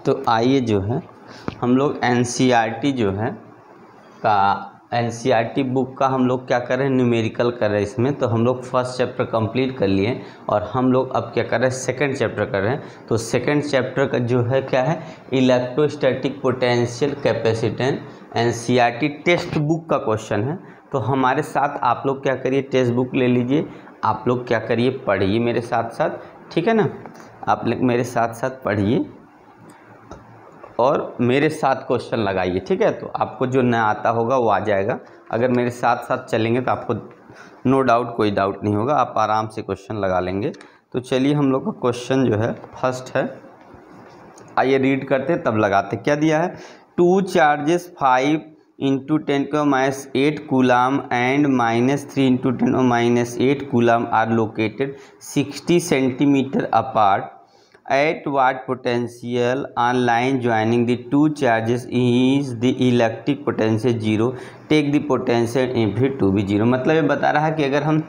तो आइए जो है हम लोग एनसीईआरटी जो है का एनसीईआरटी बुक का हम लोग क्या कर रहे हैं, न्यूमेरिकल कर रहे हैं इसमें। तो हम लोग फर्स्ट चैप्टर कंप्लीट कर लिए और हम लोग अब क्या कर रहे हैं, सेकंड चैप्टर कर रहे हैं। तो सेकंड चैप्टर का जो है क्या है, electrostatic potential capacitance, NCERT text book का क्वेश्चन है। तो हमारे साथ आप लोग क्या करिए, टेक्स्ट बुक ले लीजिए, आप लोग क्या करिए, पढ़िए मेरे साथ साथ, ठीक है ना। आप लोग मेरे साथ साथ पढ़िए और मेरे साथ क्वेश्चन लगाइए, ठीक है। तो आपको जो न आता होगा वो आ जाएगा। अगर मेरे साथ साथ चलेंगे तो आपको नो डाउट कोई डाउट नहीं होगा, आप आराम से क्वेश्चन लगा लेंगे। तो चलिए हम लोग का क्वेश्चन जो है फर्स्ट है, आइए रीड करते तब लगाते। क्या दिया है, 2 charges 5 × 10⁻⁸ coulomb and -3 × 10⁻⁸ coulomb are located 60 centimetre apart at what potential on line joining the two charges is the electric potential 0, take the potential if it to be 0। मतलब ये बता रहा है कि अगर हम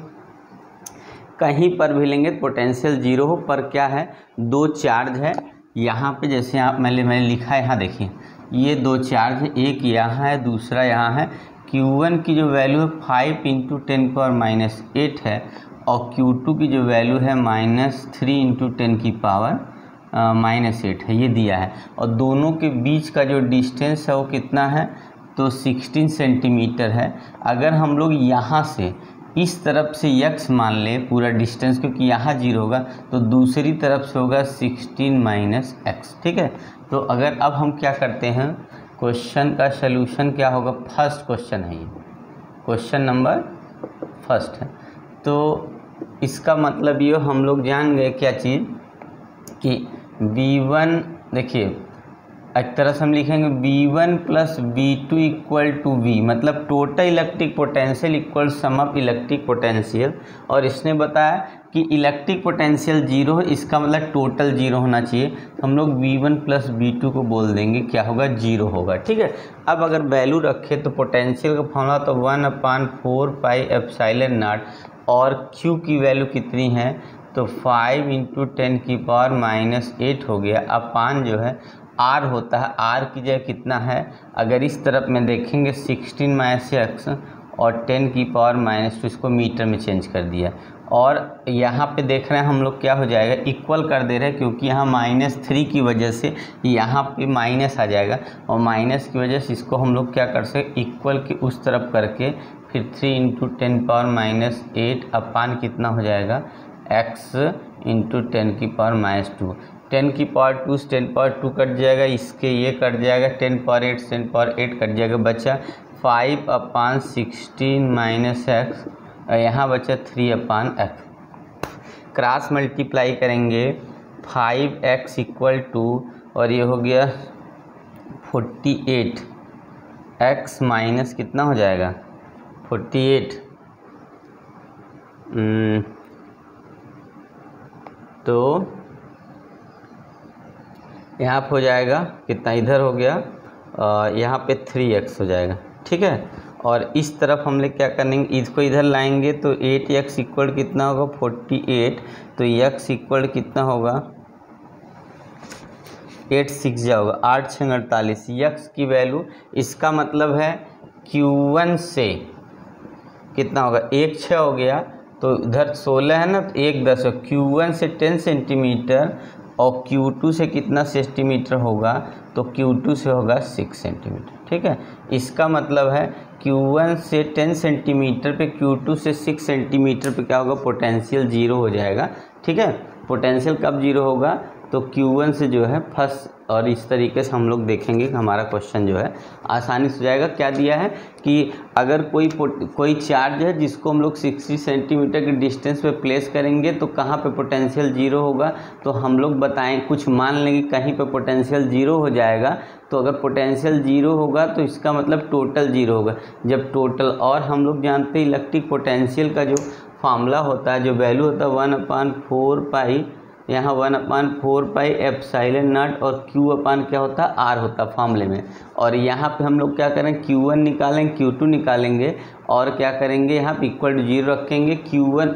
कहीं पर भी लेंगे पोटेंशियल 0 हो, पर क्या है, दो चार्ज है यहाँ पे, जैसे आप मैंने लिखा है यहाँ देखिए, ये दो चार्ज है, एक यहाँ है दूसरा यहाँ है। Q1 की जो वैल्यू है 5 × 10⁻⁸ है और Q2 की जो वैल्यू है -3 × 10⁻⁻8 है, ये दिया है। और दोनों के बीच का जो डिस्टेंस है वो कितना है, तो 16 सेंटीमीटर है। अगर हम लोग यहाँ से इस तरफ से x मान लें पूरा डिस्टेंस, क्योंकि यहाँ 0 होगा, तो दूसरी तरफ से होगा 16 - x, ठीक है। तो अगर अब हम क्या करते हैं, क्वेश्चन का सलूशन क्या होगा, फर्स्ट क्वेश्चन है ये, क्वेश्चन नंबर फर्स्ट है। तो इसका मतलब ये हम लोग जान गए क्या चीज़, कि V1 देखिए एक तरह से हम लिखेंगे V1 + V2 = V, मतलब total electric potential equal some of electric potential. और इसने बताया कि इलेक्ट्रिक पोटेंशियल 0 है, इसका मतलब टोटल 0 होना चाहिए। हम लोग V1 + V2 को बोल देंगे क्या होगा, 0 होगा, ठीक है। अब अगर वैल्यू रखे तो पोटेंशियल का फॉर्मूला तो 1/4πε0 और Q की वैल्यू कितनी है, तो 5 × 10⁻⁸ हो गया, अपान जो है R होता है, R की जगह कितना है, अगर इस तरफ में देखेंगे 16 - x और 10⁻⁻², इसको मीटर में चेंज कर दिया। और यहाँ पे देख रहे हैं हम लोग क्या हो जाएगा, इक्वल कर दे रहे हैं, क्योंकि यहाँ -3 की वजह से यहाँ पे माइनस आ जाएगा, और माइनस की वजह से इसको हम लोग क्या कर सकते, इक्वल के उस तरफ करके फिर 3 × 10⁻⁸ अपान कितना हो जाएगा, x × 10⁻²। 10⁻² से 10⁻² कट जाएगा, इसके ये कट जाएगा, 10⁻8 से 10⁻8 कट जाएगा, बचा 5/16 - x, यहाँ बचा 3/x। क्रॉस मल्टीप्लाई करेंगे 5x = और ये हो गया 48, x माइनस कितना हो जाएगा 48, तो यहाँ पे हो जाएगा कितना, इधर हो गया यहाँ पे 3x हो जाएगा, ठीक है। और इस तरफ हम लोग क्या करेंगे, इसको इधर लाएंगे तो 8x = कितना होगा 48, तो x = कितना होगा 8 6 जाओगा 8 6 48, x की वैल्यू, इसका मतलब है Q1 से कितना होगा, 1 6 हो गया, तो इधर 16 है ना, तो 1 10 हो, Q1 से 10 सेंटीमीटर और Q2 से कितना सेंटीमीटर होगा, तो Q2 से होगा 6 सेंटीमीटर, ठीक है। इसका मतलब है Q1 से 10 सेंटीमीटर पे, Q2 से 6 सेंटीमीटर पे क्या होगा, पोटेंशियल 0 हो जाएगा, ठीक है। पोटेंशियल कब 0 होगा, तो Q1 से जो है फर्स्ट, और इस तरीके से हम लोग देखेंगे कि हमारा क्वेश्चन जो है आसानी से हो जाएगा। क्या दिया है कि अगर कोई चार्ज है जिसको हम लोग 60 सेंटीमीटर के डिस्टेंस पे प्लेस करेंगे तो कहाँ पे पोटेंशियल 0 होगा, तो हम लोग बताएं, कुछ मान लेंगे कहीं पे पोटेंशियल 0 हो जाएगा। तो अगर पोटेंशियल 0 होगा तो इसका मतलब टोटल 0 होगा। जब टोटल, और हम लोग जानते हैं इलेक्ट्रिक पोटेंशियल का जो फार्मूला होता है, जो वैल्यू होता है 1/4π, यहाँ 1/4πε0 और Q क्या होता है, R होता है फार्मूले में। और यहाँ पे हम लोग क्या करें, Q1 निकालेंगे, Q2 निकालेंगे, और क्या करेंगे यहाँ पे =0 रखेंगे। Q1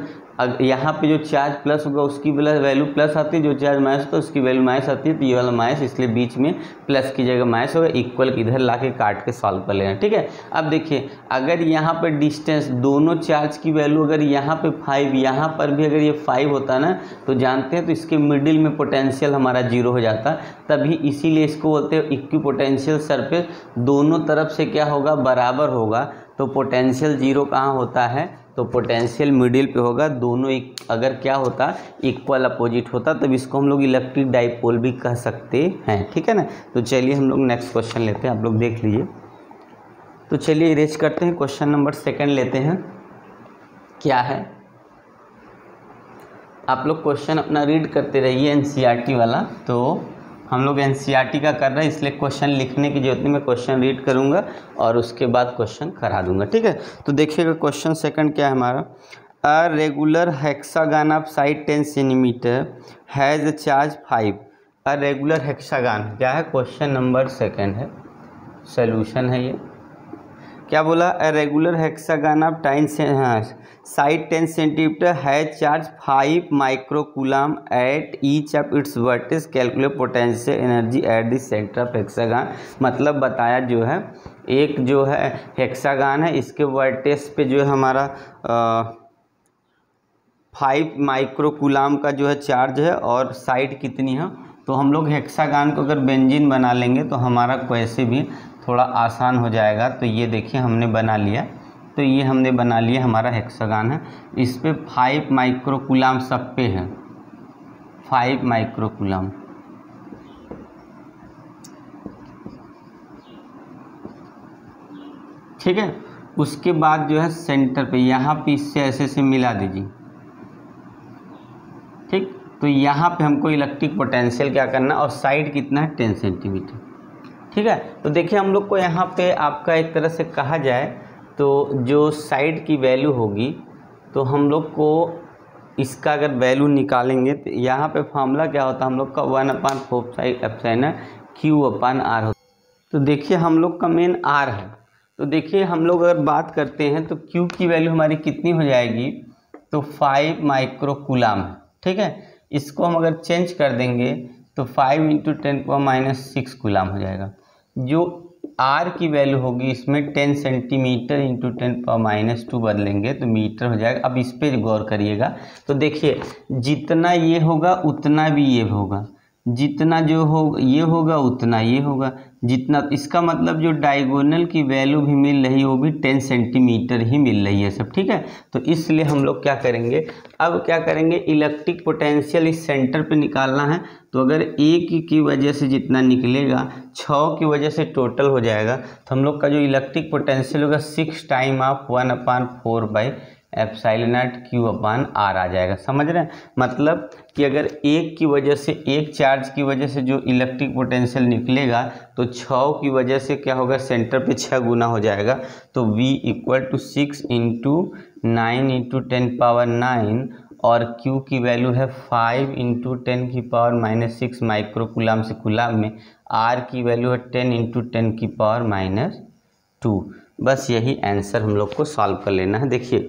यहाँ पे जो चार्ज प्लस होगा उसकी वैल्यू प्लस आती है, जो चार्ज माइनस होता है उसकी वैल्यू माइनस आती है, तो ये वाला माइनस, इसलिए बीच में प्लस की जगह माइनस होगा, इक्वल इधर ला के काट के सॉल्व कर लेना। ठीक है, अब देखिए अगर यहाँ पर डिस्टेंस दोनों चार्ज की वैल्यू अगर यहाँ पे 5, यहाँ पर भी अगर ये 5 होता ना तो जानते हैं तो इसके मिडिल में पोटेंशियल हमारा 0 हो जाता, तभी इसीलिए इसको बोलते हैं इक्विपोटेंशियल सरफेस। दोनों तरफ से क्या होगा, बराबर होगा, तो पोटेंशियल 0 कहाँ होता है, तो पोटेंशियल मिडिल पे होगा। दोनों अगर क्या होता, इक्वल अपोजिट होता, तब इसको हम लोग इलेक्ट्रिक डाइपोल भी कह सकते हैं। ठीक है ना, तो चलिए हम लोग नेक्स्ट क्वेश्चन लेते हैं, आप लोग देख लीजिए। तो चलिए इरेज करते हैं, क्वेश्चन नंबर 2 लेते हैं। क्या है, आप लोग क्वेश्चन अपना रीड करते रहिए एनसीईआरटी वाला। तो हम लोग एनसीईआरटी का कर रहे हैं, इसलिए क्वेश्चन लिखने की जरूरत नहीं, मैं क्वेश्चन रीड करूंगा और उसके बाद क्वेश्चन करा दूंगा। ठीक है, तो देखिएगा क्वेश्चन 2 क्या है हमारा। अ regular hexagon of side 10 centimetre has a charge 5। A regular hexagon क्या है, क्वेश्चन नंबर 2 है, सोल्यूशन है ये। क्या बोला, a regular hexagon of side 10 centimetre है charge 5 microcoulomb at each of its vertices, calculate potential energy at the centre of hexagon. मतलब बताया जो है, एक जो है हेक्सागन है, इसके वर्टिस पे जो है हमारा 5 माइक्रोकूलम का जो है चार्ज है, और साइड कितनी है। तो हम लोग हेक्सागन को अगर बेंजीन बना लेंगे तो हमारा वैसे भी थोड़ा आसान हो जाएगा। तो ये देखिए हमने बना लिया, तो ये हमने बना लिया, हमारा हेक्सागन है, इस पे 5 माइक्रोकूलम सब पे है, 5 माइक्रोकूलम। ठीक है, उसके बाद जो है सेंटर पे यहाँ पे इससे ऐसे से मिला दीजिए। ठीक, तो यहाँ पे हमको इलेक्ट्रिक पोटेंशियल क्या करना, और साइड कितना है 10 सेंटीमीटर। ठीक है, तो देखिए हम लोग को यहाँ पे आपका एक तरह से कहा जाए तो जो साइड की वैल्यू होगी, तो हम लोग को इसका अगर वैल्यू निकालेंगे तो यहाँ पे फॉर्मूला क्या होता है हम लोग का 1/4π Q/R होता। तो देखिए हम लोग का मेन R है, तो देखिए हम लोग अगर बात करते हैं तो Q की वैल्यू हमारी कितनी हो जाएगी, तो 5 माइक्रोकूलम है। ठीक है, इसको हम अगर चेंज कर देंगे तो 5 × 10⁻⁶ कूलम हो जाएगा। जो R की वैल्यू होगी इसमें 10 सेंटीमीटर × 10⁻⁻² बदलेंगे तो मीटर हो जाएगा। अब इस पर गौर करिएगा, तो देखिए जितना ये होगा उतना भी ये होगा, जितना जो हो ये होगा उतना ये होगा, जितना, इसका मतलब जो डायगोनल की वैल्यू भी मिल रही है वो भी 10 सेंटीमीटर ही मिल रही है सब। ठीक है, तो इसलिए हम लोग क्या करेंगे, अब क्या करेंगे, इलेक्ट्रिक पोटेंशियल इस सेंटर पे निकालना है। तो अगर एक की वजह से जितना निकलेगा 6 की वजह से टोटल हो जाएगा, तो हम लोग का जो इलेक्ट्रिक पोटेंशियल होगा 6 टाइम ऑफ 1/4πε0 Q/R आ जाएगा। समझ रहे हैं, मतलब कि अगर एक की वजह से, एक चार्ज की वजह से जो इलेक्ट्रिक पोटेंशियल निकलेगा तो 6 की वजह से क्या होगा, सेंटर पे 6 गुना हो जाएगा। तो V = 6 × 9 × 10⁻⁹, और Q की वैल्यू है 5 × 10⁻⁻6 माइक्रोकूलम से कूलम में, R की वैल्यू है 10 × 10⁻²। बस यही आंसर हम लोग को सॉल्व कर लेना है। देखिए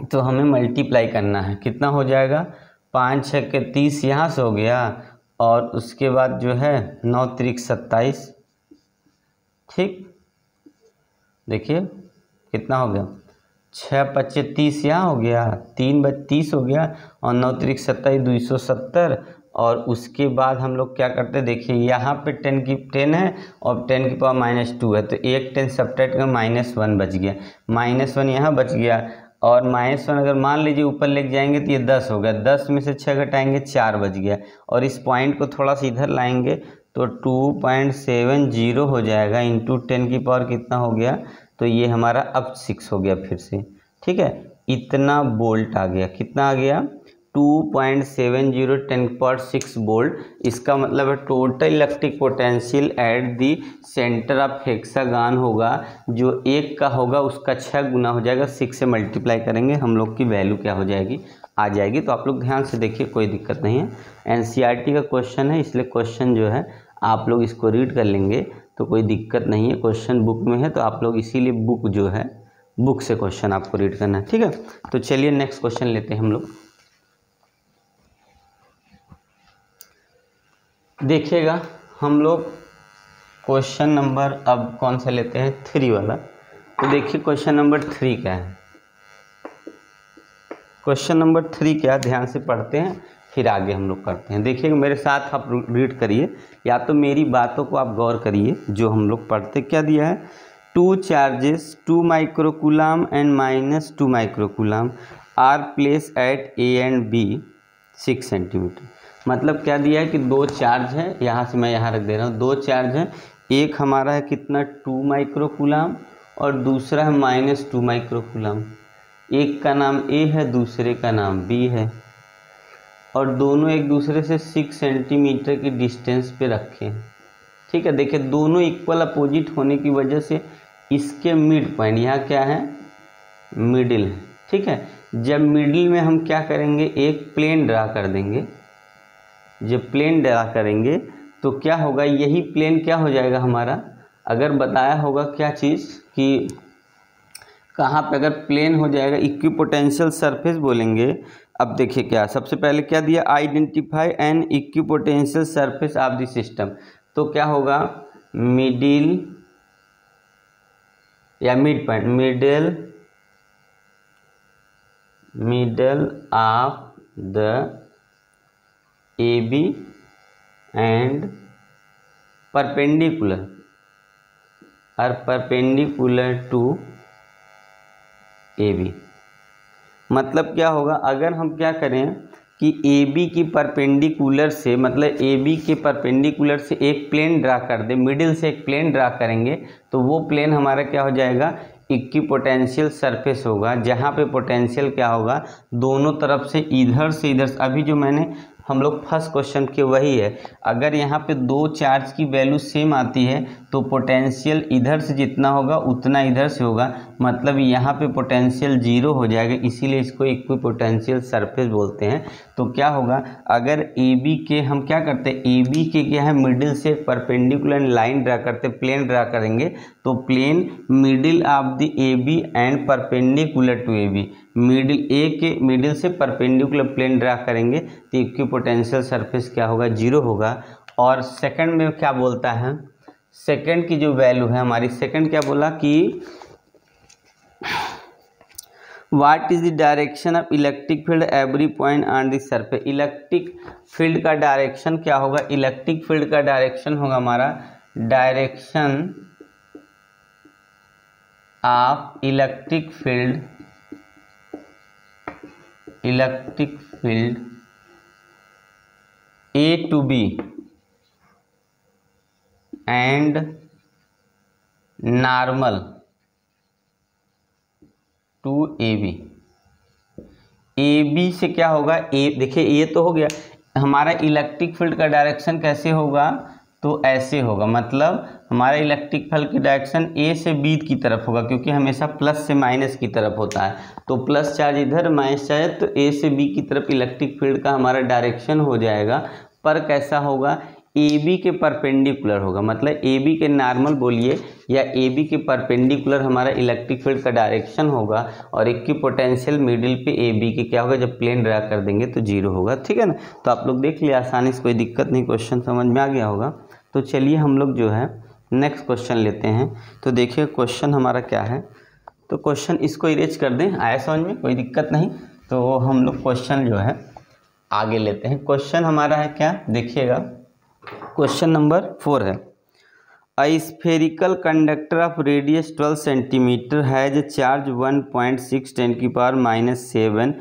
तो हमें मल्टीप्लाई करना है, कितना हो जाएगा, 5 × 6 = 30 यहाँ से हो गया, और उसके बाद जो है 9 × 3 = 27। ठीक, देखिए कितना हो गया, 6 × 5 = 30 यहाँ हो गया, 3 × 30 हो गया, और 9 × 3 = 27, 270। और उसके बाद हम लोग क्या करते हैं, देखिए यहाँ पे 10 है और 10⁻⁻² है, तो एक 10 सब्ट्रैक्ट कर -1 बच गया, -1 यहाँ बच गया, और -1 अगर मान लीजिए ऊपर लेके जाएंगे तो ये 10 हो गया, 10 में से 6 घटाएंगे 4 बच गया, और इस पॉइंट को थोड़ा सा इधर लाएंगे तो 2.70 हो जाएगा, इंटू 10 की पावर कितना हो गया, तो ये हमारा अब 6 हो गया फिर से। ठीक है, इतना वोल्ट आ गया, कितना आ गया, 2.70 10⁶ वोल्ट। इसका मतलब है total electric potential at the centre of hexagon होगा, जो एक का होगा उसका 6 गुना हो जाएगा, 6 से मल्टीप्लाई करेंगे, हम लोग की वैल्यू क्या हो जाएगी, आ जाएगी। तो आप लोग ध्यान से देखिए, कोई दिक्कत नहीं है, एनसीईआरटी का क्वेश्चन है, इसलिए क्वेश्चन जो है आप लोग इसको रीड कर लेंगे तो कोई दिक्कत नहीं है। क्वेश्चन बुक में है तो आप लोग इसीलिए बुक जो है बुक से क्वेश्चन आपको रीड करना है, ठीक है। तो चलिए नेक्स्ट क्वेश्चन लेते हैं हम लोग। देखिएगा हम लोग क्वेश्चन नंबर अब कौन सा लेते हैं, 3 वाला। तो देखिए क्वेश्चन नंबर 3 क्या है। क्वेश्चन नंबर 3 क्या, ध्यान से पढ़ते हैं फिर आगे हम लोग करते हैं। देखिएगा मेरे साथ आप रीड करिए, या तो मेरी बातों को आप गौर करिए जो हम लोग पढ़ते। क्या दिया है, 2 charges 2 microcoulomb and -2 microcoulomb are placed at A and B 6 centimetre. मतलब क्या दिया है कि 2 चार्ज है, यहाँ से मैं यहाँ रख दे रहा हूँ, 2 चार्ज है। एक हमारा है कितना 2 माइक्रोकूलम और दूसरा है -2 माइक्रोकूलम। एक का नाम ए है, दूसरे का नाम बी है, और दोनों एक दूसरे से 6 सेंटीमीटर की डिस्टेंस पे रखे हैं, ठीक है। देखिए दोनों इक्वल अपोजिट होने की वजह से इसके मिड पॉइंट, यहाँ क्या है, मिडिल है, ठीक है। जब मिडिल में हम क्या करेंगे, एक प्लेन ड्रा कर देंगे। जब प्लेन ड्रा करेंगे तो क्या होगा, यही प्लेन क्या हो जाएगा हमारा, अगर बताया होगा क्या चीज़ कि कहाँ पे अगर प्लेन हो जाएगा इक्विपोटेंशियल सरफेस बोलेंगे। अब देखिए क्या सबसे पहले क्या दिया, identify an equipotential surface of the system. तो क्या होगा, मिडिल या mid point, middle of the A B and perpendicular to A B. मतलब क्या होगा, अगर हम क्या करें कि ए बी की परपेंडिकुलर से, मतलब ए बी के परपेंडिकुलर से एक प्लेन ड्रा कर दे, मिडिल से एक प्लेन ड्रा करेंगे तो वो प्लेन हमारा क्या हो जाएगा, इक्विपोटेंशियल सरफेस होगा, जहाँ पे पोटेंशियल क्या होगा, दोनों तरफ से इधर से इधर। अभी जो मैंने हम लोग फर्स्ट क्वेश्चन के वही है, अगर यहाँ पे 2 चार्ज की वैल्यू सेम आती है तो पोटेंशियल इधर से जितना होगा उतना इधर से होगा, मतलब यहाँ पे पोटेंशियल 0 हो जाएगा, इसीलिए इसको इक्विपोटेंशियल सरफेस बोलते हैं। तो क्या होगा, अगर ए बी के हम क्या करते हैं, ए बी के क्या है, मिडिल से परपेंडिकुलर लाइन ड्रा करते, प्लेन ड्रा करेंगे, तो plane middle of the A B and perpendicular to A B, middle A के मिडिल से परपेंडिकुलर प्लेन ड्रा करेंगे तो इक्विपोटेंशियल सरफेस क्या होगा, 0 होगा। और सेकंड में क्या बोलता है, सेकंड की जो वैल्यू है हमारी, सेकंड क्या बोला कि what is the direction of electric field every point on the surface. Electric field का डायरेक्शन क्या होगा, इलेक्ट्रिक फील्ड का डायरेक्शन होगा हमारा, direction of electric field A to B and normal to A B. A B से क्या होगा, ए देखिए ये तो हो गया हमारा इलेक्ट्रिक फील्ड का डायरेक्शन कैसे होगा, तो ऐसे होगा, मतलब हमारा इलेक्ट्रिक फील्ड की डायरेक्शन ए से बी की तरफ होगा, क्योंकि हमेशा प्लस से माइनस की तरफ होता है, तो प्लस चार्ज इधर माइनस चार्ज, तो ए से बी की तरफ इलेक्ट्रिक फील्ड का हमारा डायरेक्शन हो जाएगा। पर कैसा होगा, ए बी के परपेंडिकुलर होगा, मतलब ए बी के नॉर्मल बोलिए या ए बी के परपेंडिकुलर हमारा इलेक्ट्रिक फील्ड का डायरेक्शन होगा, और इक्विपोटेंशियल मिडिल पे ए बी के क्या होगा, जब प्लेन ड्रा कर देंगे तो 0 होगा, ठीक है ना। तो आप लोग देख लिया आसानी से, कोई दिक्कत नहीं, क्वेश्चन समझ में आ गया होगा। तो चलिए हम लोग जो है नेक्स्ट क्वेश्चन लेते हैं। तो देखिए क्वेश्चन हमारा क्या है, तो क्वेश्चन इसको इरेज कर दें, आया समझ में, कोई दिक्कत नहीं। तो हम लोग क्वेश्चन जो है आगे लेते हैं। क्वेश्चन हमारा है क्या, देखिएगा क्वेश्चन नंबर 4 है, a spherical conductor of radius 12 centimetre has a charge 1.6 × 10⁻⁷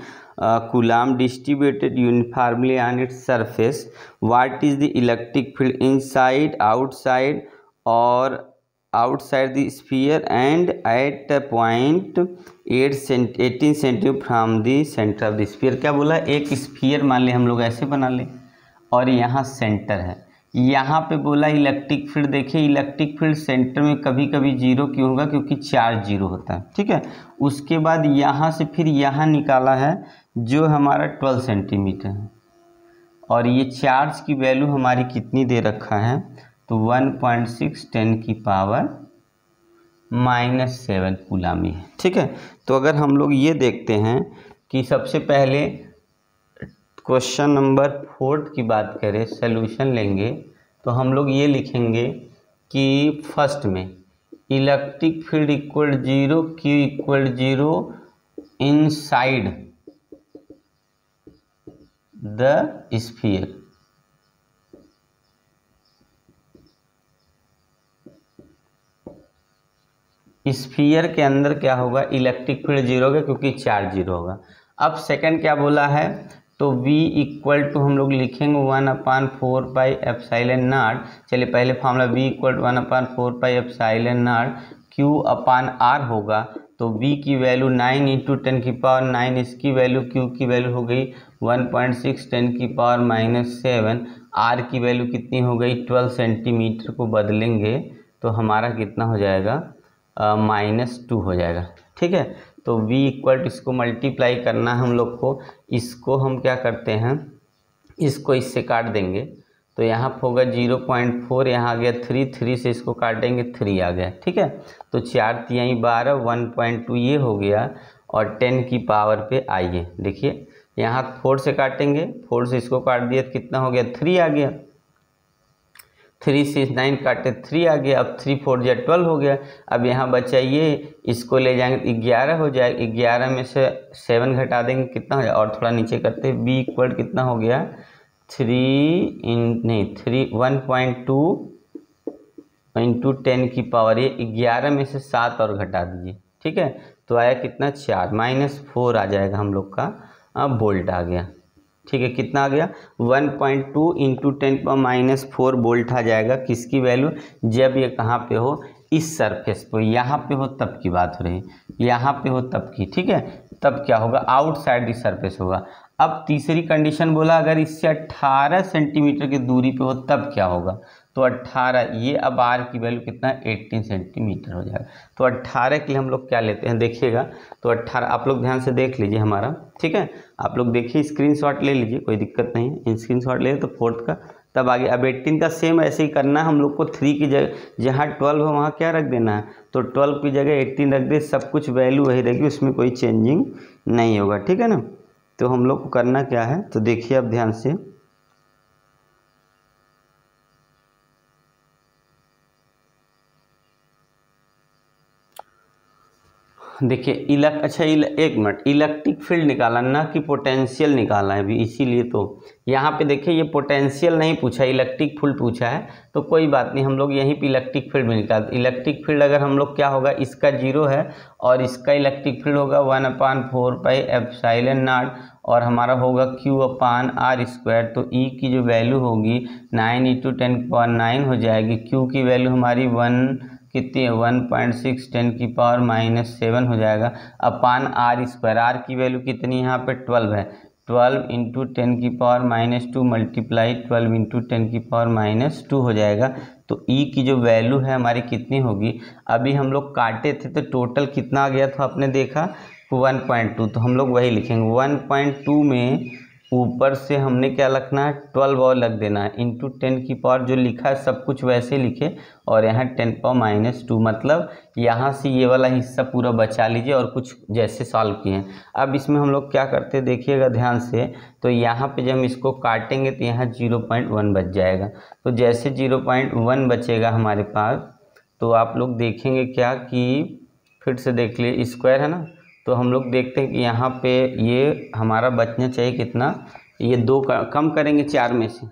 coulomb distributed uniformly on its surface. What is the electric field inside, outside और outside the sphere and at a point 18 centimetre from the centre of the sphere. क्या बोला, एक sphere मान ले हम लोग ऐसे बना ले और यहाँ सेंटर है, यहाँ पे बोला इलेक्ट्रिक फील्ड। देखिए इलेक्ट्रिक फील्ड सेंटर में कभी कभी 0 क्यों होगा, क्योंकि चार्ज 0 होता है, ठीक है। उसके बाद यहाँ से फिर यहाँ निकाला है जो हमारा 12 सेंटीमीटर है, और ये चार्ज की वैल्यू हमारी कितनी दे रखा है, तो 1.6 × 10⁻⁷ -7 कूलामी है। ठीक है, तो अगर हम लोग ये देखते हैं कि सबसे पहले क्वेश्चन नंबर 4 की बात करें, सॉल्यूशन लेंगे तो हम लोग ये लिखेंगे कि फर्स्ट में electric field equal 0, Q equal 0 inside the sphere. Sphere के अंदर क्या होगा, इलेक्ट्रिक फील्ड 0 होगा क्योंकि चार्ज 0 होगा। अब सेकंड क्या बोला है, तो V इक्वल टू हम लोग लिखेंगे 1/4πε0। चलिए पहले formula V equal to 1/4πε0 Q/R होगा। तो V की वैल्यू 9 × 10⁹, इसकी वैल्यू Q की वैल्यू हो गई 1.6 10⁻⁷। R की वैल्यू कितनी हो गई 12 सेंटीमीटर को बदलेंगे तो हमारा कितना हो जाएगा -2 हो जाएगा। ठीक है, तो V इक्वल टू इसको मल्टीप्लाई करना है हम लोग को, इसको हम क्या करते हैं, इसको इससे काट देंगे तो यहाँ होगा 0.4, यहाँ आ गया 3 से इसको काटेंगे 3 आ गया। ठीक है, तो 4 तिहाई 12, 1.2 ये हो गया और 10 की पावर पे आइए देखिए यहाँ 4 से काटेंगे, 4 से इसको काट दिया तो कितना हो गया 3 आ गया, 3 से 9 काटे 3 आ गया। अब 3 4 या 12 हो गया। अब यहाँ बचा ये, इसको ले जाएंगे 11 हो जाएगा, 11 में से 7 घटा देंगे कितना हो जाएगा, और थोड़ा नीचे करते हैं B इक्वल कितना हो गया 1.2 × 10 की पावर, ये 11 में से 7 और घटा दीजिए। ठीक है, तो आया कितना 4, -4 आ जाएगा हम लोग का वोल्ट आ गया। ठीक है, कितना आ गया 1.2 × 10⁻⁴ वोल्ट आ जाएगा। किसकी वैल्यू, जब ये कहाँ पे हो, इस सरफेस पे, यहाँ पे हो तब की बात हो रही है, यहाँ पे हो तब की। ठीक है, तब क्या होगा आउटसाइड दी सरफेस होगा। अब तीसरी कंडीशन बोला अगर इससे 18 सेंटीमीटर की दूरी पे हो तब क्या होगा, तो 18, ये अब R की वैल्यू कितना 18 सेंटीमीटर हो जाएगा। तो 18 के लिए हम लोग क्या लेते हैं देखिएगा, तो 18 आप लोग ध्यान से देख लीजिए हमारा। ठीक है, आप लोग देखिए स्क्रीनशॉट ले लीजिए, कोई दिक्कत नहीं है, स्क्रीनशॉट ले तो 4th का तब आगे। अब 18 का सेम ऐसे ही करना है हम लोग को, 3 की जगह जहाँ 12 हो वहाँ क्या रख देना है, तो 12 की जगह 18 रख दे, सब कुछ वैल्यू वही रहेगी, उसमें कोई चेंजिंग नहीं होगा। ठीक है ना, तो हम लोग को करना क्या है, तो देखिए अब ध्यान से, देखिए एक मिनट, इलेक्ट्रिक फील्ड निकाला ना कि पोटेंशियल निकाला है अभी, इसीलिए तो यहाँ पे देखिए ये पोटेंशियल नहीं पूछा, इलेक्ट्रिक फील्ड पूछा है। तो कोई बात नहीं, हम लोग यहीं पे इलेक्ट्रिक फील्ड में निकालते। इलेक्ट्रिक फील्ड अगर हम लोग क्या होगा, इसका 0 है और इसका इलेक्ट्रिक फील्ड होगा 1/4πε0 और हमारा होगा Q/R²। तो E की जो वैल्यू होगी 9 × 10⁹ हो जाएगी। Q की वैल्यू हमारी 1 कितनी है 1.6 10⁻⁷ हो जाएगा अपान R²। R की वैल्यू कितनी यहाँ पे 12 है, 12 × 10⁻⁻2 मल्टीप्लाई 12 × 10⁻⁻2 हो जाएगा। तो E की जो वैल्यू है हमारी कितनी होगी, अभी हम लोग काटे थे तो टोटल कितना आ गया था आपने देखा 1.2, तो हम लोग वही लिखेंगे 1.2 में ऊपर से हमने क्या लिखना है 12 और लग देना है, इंटू 10 की पावर जो लिखा है सब कुछ वैसे लिखे और यहाँ 10⁻⁻2, मतलब यहाँ से ये वाला हिस्सा पूरा बचा लीजिए और कुछ जैसे सॉल्व किए हैं। अब इसमें हम लोग क्या करते हैं देखिएगा ध्यान से, तो यहाँ पे जब हम इसको काटेंगे तो यहाँ 0.1 बच जाएगा। तो जैसे 0.1 बचेगा हमारे पास, तो आप लोग देखेंगे क्या कि फिर से देख लिए स्क्वायर है ना, तो हम लोग देखते हैं कि यहाँ पे ये हमारा बचना चाहिए कितना, ये 2 कम करेंगे 4 में से,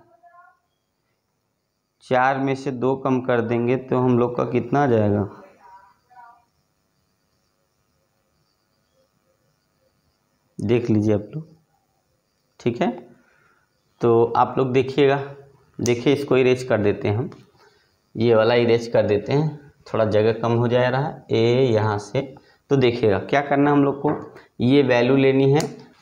4 में से 2 कम कर देंगे तो हम लोग का कितना आ जाएगा, देख लीजिए आप लोग। ठीक है, तो आप लोग देखिएगा, देखिए इसको इरेज कर देते हैं हम, ये वाला इरेज कर देते हैं, थोड़ा जगह कम हो जा रहा है ए यहाँ से। तो देखिएगा क्या करना हम लोग को, ये वैल्यू लेनी है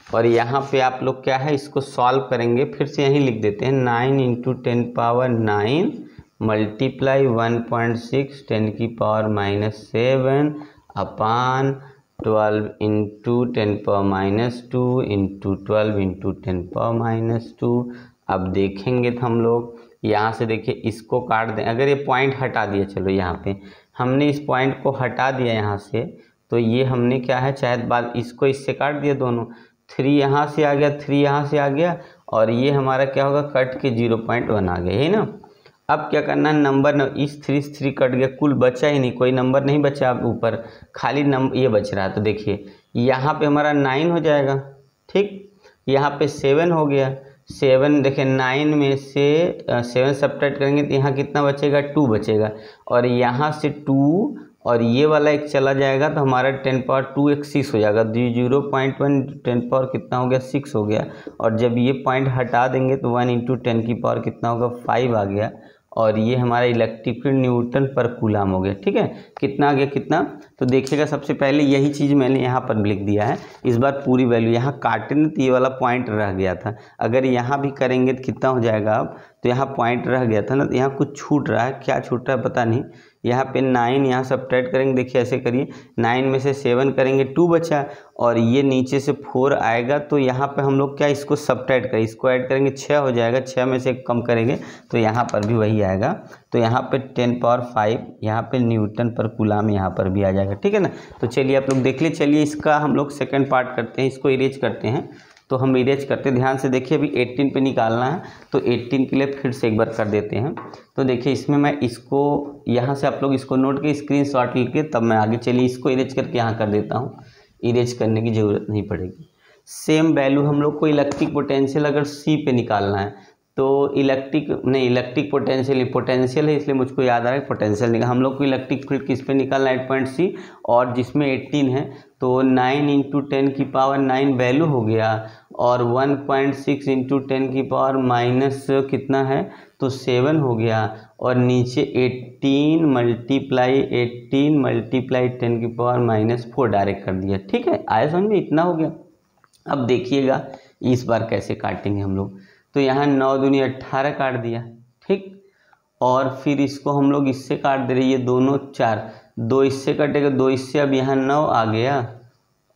और यहाँ पे आप लोग क्या है इसको सॉल्व करेंगे। फिर से यहीं लिख देते हैं 9 × 10⁻9 मल्टीप्लाई 1.6 10⁻⁷ अपान 12 × 10⁻⁻2 इंटू 12 × 10⁻⁻2। अब देखेंगे तो हम लोग यहाँ से देखिए इसको काट दें, अगर ये पॉइंट हटा दिया, चलो यहाँ पे हमने इस पॉइंट को हटा दिया यहाँ से, तो ये हमने क्या है, चाहे बाद इसको इससे काट दिया दोनों, 3 यहाँ से आ गया, 3 यहाँ से आ गया, और ये हमारा क्या होगा, कट के 0.1 आ गया, है ना। अब क्या करना है, नंबर इस 3 कट गया, कुल बचा ही नहीं, कोई नंबर नहीं बचा, अब ऊपर खाली नंबर ये बच रहा है। तो देखिए यहाँ पे हमारा 9 हो जाएगा, ठीक, यहाँ पे 7 हो गया, 7 देखिए 9 में से 7 सब्ट्रैक्ट करेंगे तो यहाँ कितना बचेगा, 2 बचेगा, और यहाँ से 2 और ये वाला एक चला जाएगा तो हमारा 10⁻2 एक 6 हो जाएगा, 0.1 10 कितना हो गया, 6 हो गया। और जब ये पॉइंट हटा देंगे तो 1 × 10 की पावर कितना होगा, 5 आ गया, और ये हमारा इलेक्ट्रिक फील्ड न्यूटन पर कूलम हो गया, ठीक है। कितना आ गया, कितना, तो देखिएगा सबसे पहले यही चीज़ मैंने यहाँ पर लिख दिया है, इस बार पूरी वैल्यू यहाँ काटे ना तो ये वाला पॉइंट रह गया था, अगर यहाँ भी करेंगे तो कितना हो जाएगा, अब तो यहाँ पॉइंट रह गया था ना, तो यहाँ कुछ छूट रहा है, क्या छूट रहा है पता नहीं। यहाँ पे 9 यहाँ सब्ट्रैक्ट करेंगे, देखिए ऐसे करिए, 9 में से 7 करेंगे 2 बचा, और ये नीचे से 4 आएगा, तो यहाँ पे हम लोग क्या इसको सब्ट्रैक्ट करें, इसको ऐड करेंगे 6 हो जाएगा, 6 में से कम करेंगे तो यहाँ पर भी वही आएगा, तो यहाँ पे 10⁻5 यहाँ पे न्यूटन पर कूलम यहाँ पर भी आ जाएगा, ठीक है ना। तो चलिए आप लोग देख लीजिए, चलिए इसका हम लोग सेकेंड पार्ट करते हैं, इसको इरेज करते हैं। तो हम इरेज करते हैं, ध्यान से देखिए, अभी 18 पे निकालना है, तो 18 के लिए फिर से एक बार कर देते हैं। तो देखिए इसमें मैं इसको यहाँ से आप लोग इसको नोट के स्क्रीनशॉट लेके तब मैं आगे, चलिए इसको इरेज करके यहाँ कर देता हूँ, इरेज करने की ज़रूरत नहीं पड़ेगी। सेम वैल्यू हम लोग को इलेक्ट्रिक पोटेंशियल अगर सी पे निकालना है, तो इलेक्ट्रिक पोटेंशियल है, इसलिए मुझको याद आ रहा है पोटेंशियल निकाल, हम लोग को इलेक्ट्रिक फील्ड किस पे निकालना है, पॉइंट सी, और जिसमें 18 है, तो 9 × 10 की पावर 9 वैल्यू हो गया, और 1.6 × 10 की पावर माइनस कितना है, तो 7 हो गया, और नीचे 18 मल्टीप्लाई 10 की पावर -4 डायरेक्ट कर दिया, ठीक है, आया समझ में, इतना हो गया। अब देखिएगा इस बार कैसे काटेंगे हम लोग, तो यहाँ 9 दूनी 18 काट दिया, ठीक, और फिर इसको हम लोग इससे काट दे रहे, ये दोनों 4, 2 इससे कटेगा, 2 इससे, अब यहाँ 9 आ गया,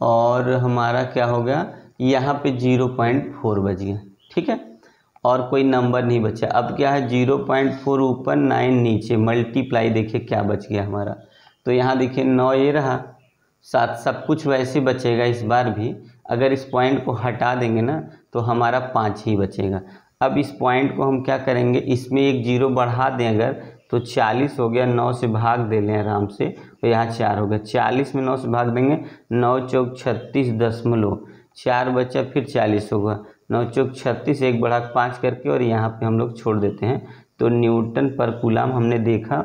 और हमारा क्या हो गया, यहाँ पे 0.4 बच गया, ठीक है, और कोई नंबर नहीं बचा। अब क्या है, 0.4 ऊपर 9 नीचे, मल्टीप्लाई देखिए क्या बच गया हमारा, तो यहाँ देखिए 9 ये रहा, साथ सब कुछ वैसे बचेगा इस बार भी, अगर इस पॉइंट को हटा देंगे ना तो हमारा 5 ही बचेगा। अब इस पॉइंट को हम क्या करेंगे, इसमें एक 0 बढ़ा दें अगर, तो 40 हो गया, 9 से भाग दे लें आराम से, तो यहाँ 4 हो गया, 40 में 9 से भाग देंगे, 9 चौक 36.4 बचा, फिर 40 होगा, 9 चौक 36, 1 बढ़ा 5 करके, और यहाँ पे हम लोग छोड़ देते हैं। तो न्यूटन पर कूलम हमने देखा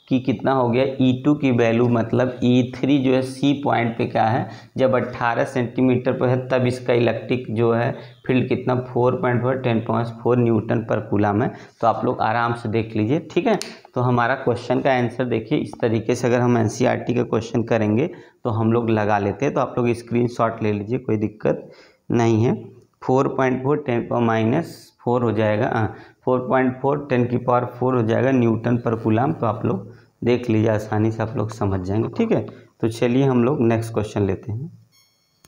कि कितना हो गया, E2 की वैल्यू, मतलब E3 जो है सी पॉइंट पे क्या है, जब 18 सेंटीमीटर पर है तब इसका इलेक्ट्रिक जो है फील्ड कितना, 4.10⁻4 न्यूटन पर कूलम है। तो आप लोग आराम से देख लीजिए, ठीक है। तो हमारा क्वेश्चन का आंसर देखिए इस तरीके से, अगर हम NCERT का क्वेश्चन करेंगे तो हम लोग लगा लेते हैं, तो आप लोग स्क्रीनशॉट ले लीजिए, कोई दिक्कत नहीं है। 4.4 10⁻4 हो जाएगा, 4.4 10 की पावर 4 हो जाएगा न्यूटन पर कूलम। तो आप लोग देख लीजिए, आसानी से आप लोग समझ जाएंगे, ठीक है। तो चलिए हम लोग नेक्स्ट क्वेश्चन लेते हैं।